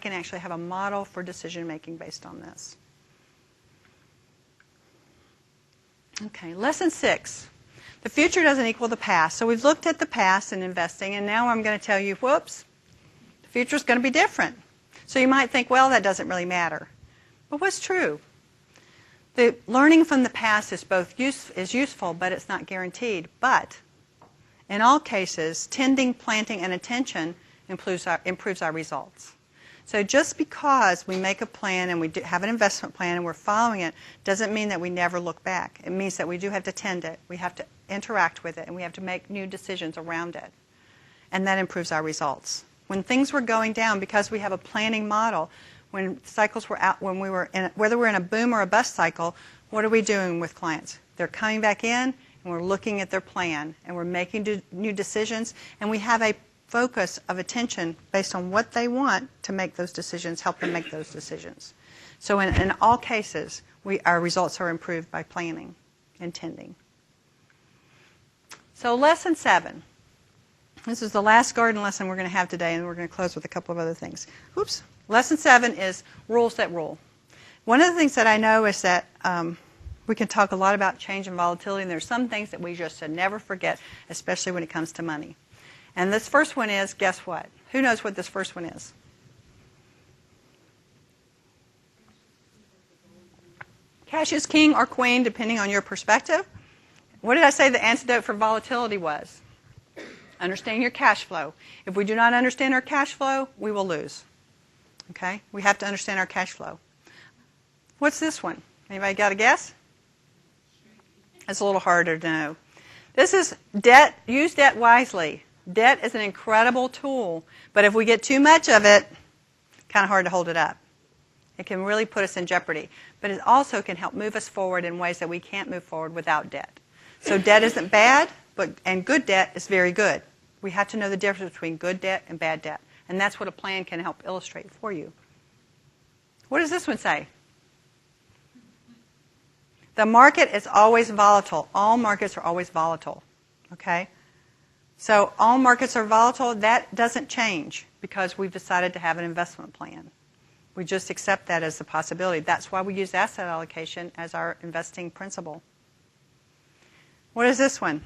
can actually have a model for decision making based on this. Okay, lesson 6. The future doesn't equal the past. So we've looked at the past in investing, and now I'm going to tell you, whoops, the future is going to be different. So you might think, well, that doesn't really matter. But what's true? The learning from the past is both useful, but it's not guaranteed. But in all cases, tending, planting, and attention improves our results. So just because we make a plan and we have an investment plan and we're following it doesn't mean that we never look back. It means that we do have to tend it. We have to interact with it, and we have to make new decisions around it. And that improves our results. When things were going down, because we have a planning model, when cycles were out, when we were in, whether we're in a boom or a bust cycle, what are we doing with clients? They're coming back in, and we're looking at their plan, and we're making new decisions, and we have a focus of attention based on what they want to make those decisions, help them make those decisions. So in all cases, our results are improved by planning and tending. So lesson 7. This is the last garden lesson we're going to have today, and we're going to close with a couple of other things. Oops. Lesson 7 is rules that rule. One of the things that I know is that we can talk a lot about change and volatility, and there's some things that we just should never forget, especially when it comes to money. And this first one is, guess what? Who knows what this first one is? Cash is king or queen, depending on your perspective. What did I say the antidote for volatility was? Understanding your cash flow. If we do not understand our cash flow, we will lose. Okay? We have to understand our cash flow. What's this one? Anybody got a guess? It's a little harder to know. This is debt. Use debt wisely. Debt is an incredible tool, but if we get too much of it, kind of hard to hold it up. It can really put us in jeopardy, but it also can help move us forward in ways that we can't move forward without debt. So debt isn't bad, and good debt is very good. We have to know the difference between good debt and bad debt, and that's what a plan can help illustrate for you. What does this one say? The market is always volatile. All markets are always volatile. Okay? So all markets are volatile. That doesn't change because we've decided to have an investment plan. We just accept that as a possibility. That's why we use asset allocation as our investing principle. What is this one?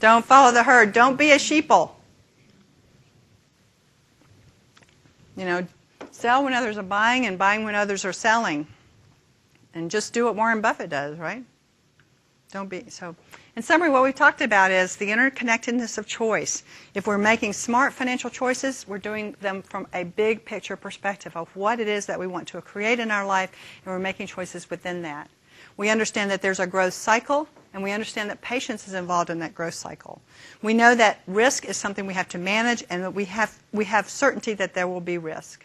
Don't follow the herd. Don't be a sheeple. Sell when others are buying and buying when others are selling. And just do what Warren Buffett does, right? Don't be so. In summary, what we've talked about is the interconnectedness of choice. If we're making smart financial choices, we're doing them from a big picture perspective of what it is that we want to create in our life, and we're making choices within that. We understand that there's a growth cycle, and we understand that patience is involved in that growth cycle. We know that risk is something we have to manage, and that we have certainty that there will be risk.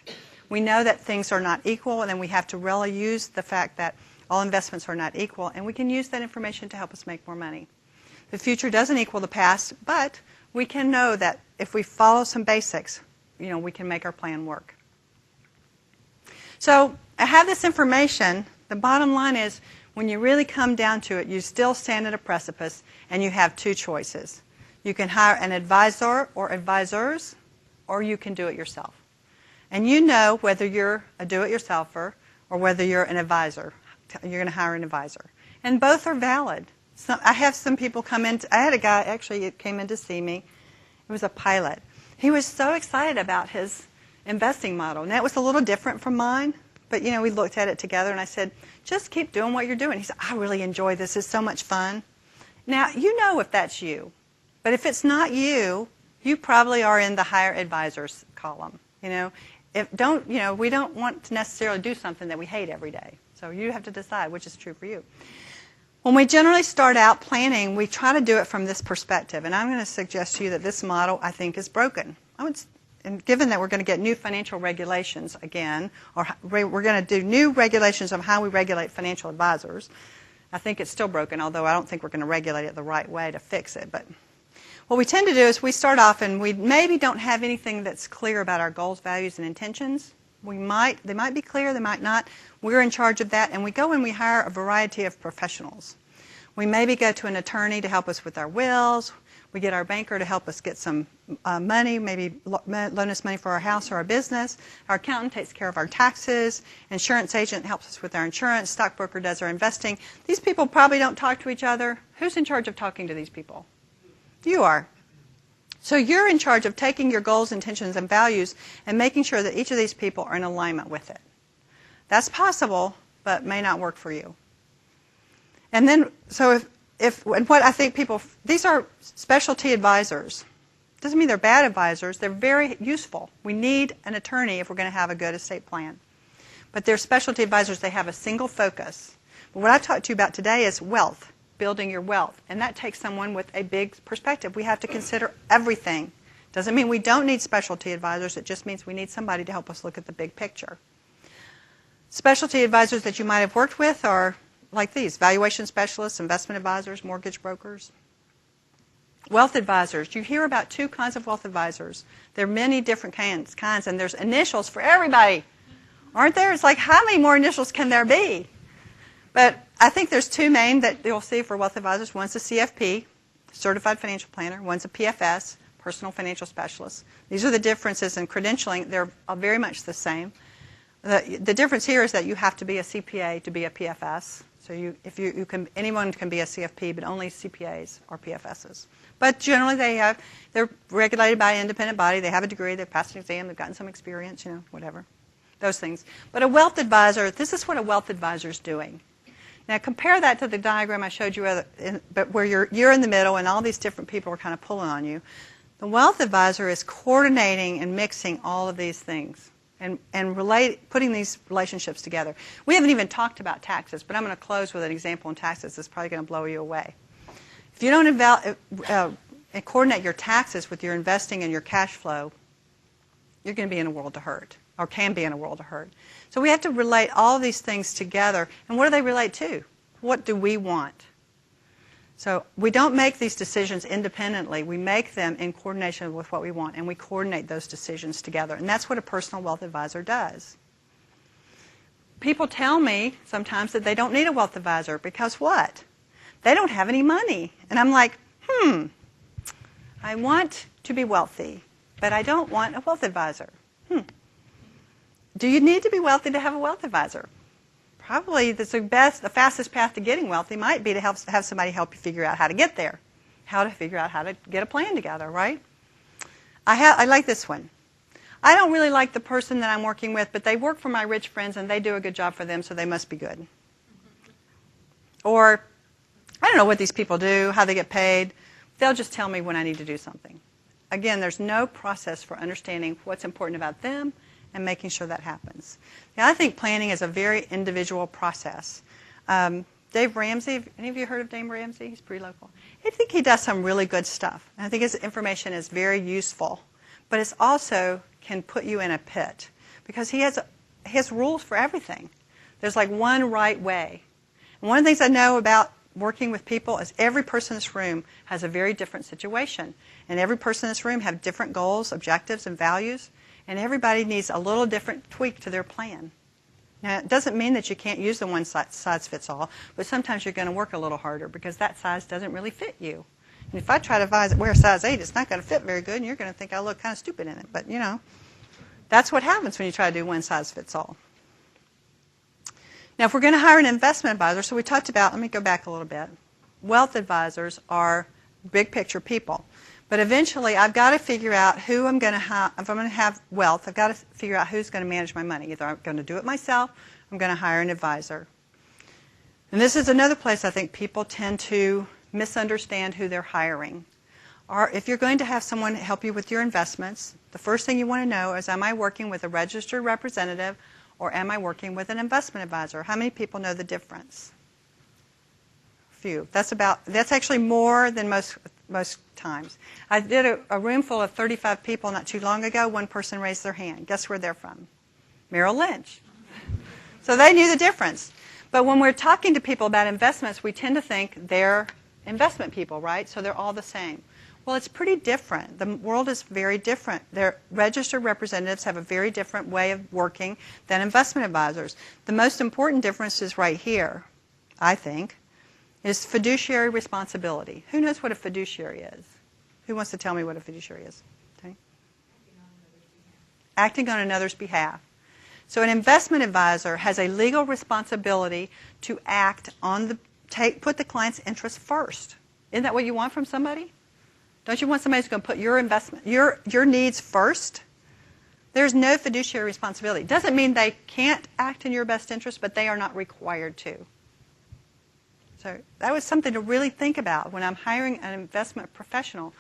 We know that things are not equal, and then we have to really use the fact that all investments are not equal, and we can use that information to help us make more money. The future doesn't equal the past, but we can know that if we follow some basics, we can make our plan work. So I have this information. The bottom line is, when you really come down to it, you still stand at a precipice, and you have two choices. You can hire an advisor or advisors, or you can do it yourself. And you know whether you're a do-it-yourselfer or whether you're an advisor. You're going to hire an advisor. And both are valid. So I have some people come in. I had a guy actually came in to see me. He was a pilot. He was so excited about his investing model. And that was a little different from mine. But, we looked at it together, and I said, just keep doing what you're doing. He said, I really enjoy this. It's so much fun. Now, you know if that's you. But if it's not you, you probably are in the hire advisors column. We don't want to necessarily do something that we hate every day. So you have to decide which is true for you. When we generally start out planning, we try to do it from this perspective. And I'm going to suggest to you that this model, I think, is broken. And given that we're going to get new financial regulations again, or we're going to do new regulations of how we regulate financial advisors, I think it's still broken, although I don't think we're going to regulate it the right way to fix it. But what we tend to do is we start off and we maybe don't have anything that's clear about our goals, values, and intentions. They might be clear, they might not. We're in charge of that, and we go and we hire a variety of professionals. We maybe go to an attorney to help us with our wills. We get our banker to help us get some money, maybe loan us money for our house or our business. Our accountant takes care of our taxes. Insurance agent helps us with our insurance. Stockbroker does our investing. These people probably don't talk to each other. Who's in charge of talking to these people? You are. So you're in charge of taking your goals, intentions, and values and making sure that each of these people are in alignment with it. That's possible, but may not work for you. And then, so and what I think people, these are specialty advisors. Doesn't mean they're bad advisors. They're very useful. We need an attorney if we're going to have a good estate plan. But they're specialty advisors. They have a single focus. But what I talked to you about today is wealth, building your wealth. And that takes someone with a big perspective. We have to consider everything. Doesn't mean we don't need specialty advisors. It just means we need somebody to help us look at the big picture. Specialty advisors that you might have worked with are like these: valuation specialists, investment advisors, mortgage brokers. Wealth advisors. You hear about two kinds of wealth advisors. There are many different kinds, and there's initials for everybody. Aren't there? It's like, how many more initials can there be? But I think there's two main that you'll see for wealth advisors. One's a CFP, Certified Financial Planner. One's a PFS, Personal Financial Specialist. These are the differences in credentialing. They're very much the same. The difference here is that you have to be a CPA to be a PFS. So anyone can be a CFP, but only CPAs are PFSs. But generally they're regulated by an independent body. They have a degree, they've passed an exam, they've gotten some experience, whatever. Those things. But a wealth advisor, this is what a wealth advisor is doing. Now compare that to the diagram I showed you, but where you're in the middle and all these different people are kind of pulling on you. The wealth advisor is coordinating and mixing all of these things. And putting these relationships together. We haven't even talked about taxes, but I'm going to close with an example on taxes that's probably going to blow you away. If you don't coordinate your taxes with your investing and your cash flow, you're going to be in a world of hurt, or can be in a world of hurt. So we have to relate all these things together. And what do they relate to? What do we want? So we don't make these decisions independently. We make them in coordination with what we want, and we coordinate those decisions together. And that's what a personal wealth advisor does. People tell me sometimes that they don't need a wealth advisor because what? They don't have any money. And I'm like, I want to be wealthy, but I don't want a wealth advisor. Do you need to be wealthy to have a wealth advisor? Probably the fastest path to getting wealthy might be to have somebody help you figure out how to get there, how to figure out how to get a plan together, right? I like this one. I don't really like the person that I'm working with, but they work for my rich friends and they do a good job for them, so they must be good. Or, I don't know what these people do, how they get paid. They'll just tell me when I need to do something. Again, there's no process for understanding what's important about them and making sure that happens. Now, I think planning is a very individual process. Dave Ramsey, any of you heard of Dave Ramsey? He's pretty local. I think he does some really good stuff. And I think his information is very useful. But it also can put you in a pit because he has rules for everything. There's like one right way. And one of the things I know about working with people is every person in this room has a very different situation. And every person in this room have different goals, objectives, and values. And everybody needs a little different tweak to their plan. Now, it doesn't mean that you can't use the one size fits all, but sometimes you're going to work a little harder because that size doesn't really fit you. And if I try to wear a size 8, it's not going to fit very good, and you're going to think I look kind of stupid in it. But, that's what happens when you try to do one size fits all. Now, if we're going to hire an investment advisor, so we talked about, let me go back a little bit. Wealth advisors are big picture people. But eventually, I've got to figure out who I'm going to have. If I'm going to have wealth, I've got to figure out who's going to manage my money. Either I'm going to do it myself, or I'm going to hire an advisor. And this is another place I think people tend to misunderstand who they're hiring. Or if you're going to have someone help you with your investments, the first thing you want to know is, am I working with a registered representative or am I working with an investment advisor? How many people know the difference? Few. That's actually more than most times. I did a room full of 35 people not too long ago. One person raised their hand. Guess where they're from? Merrill Lynch. So they knew the difference. But when we're talking to people about investments, we tend to think they're investment people, right? So they're all the same. Well, it's pretty different. The world is very different. Their registered representatives have a very different way of working than investment advisors. The most important difference is right here, I think, is fiduciary responsibility. Who knows what a fiduciary is? Who wants to tell me what a fiduciary is? Okay. Acting on another's behalf. So an investment advisor has a legal responsibility to act on put the client's interests first. Isn't that what you want from somebody? Don't you want somebody who's going to put your needs first? There's no fiduciary responsibility. Doesn't mean they can't act in your best interest, but they are not required to. So that was something to really think about when I'm hiring an investment professional.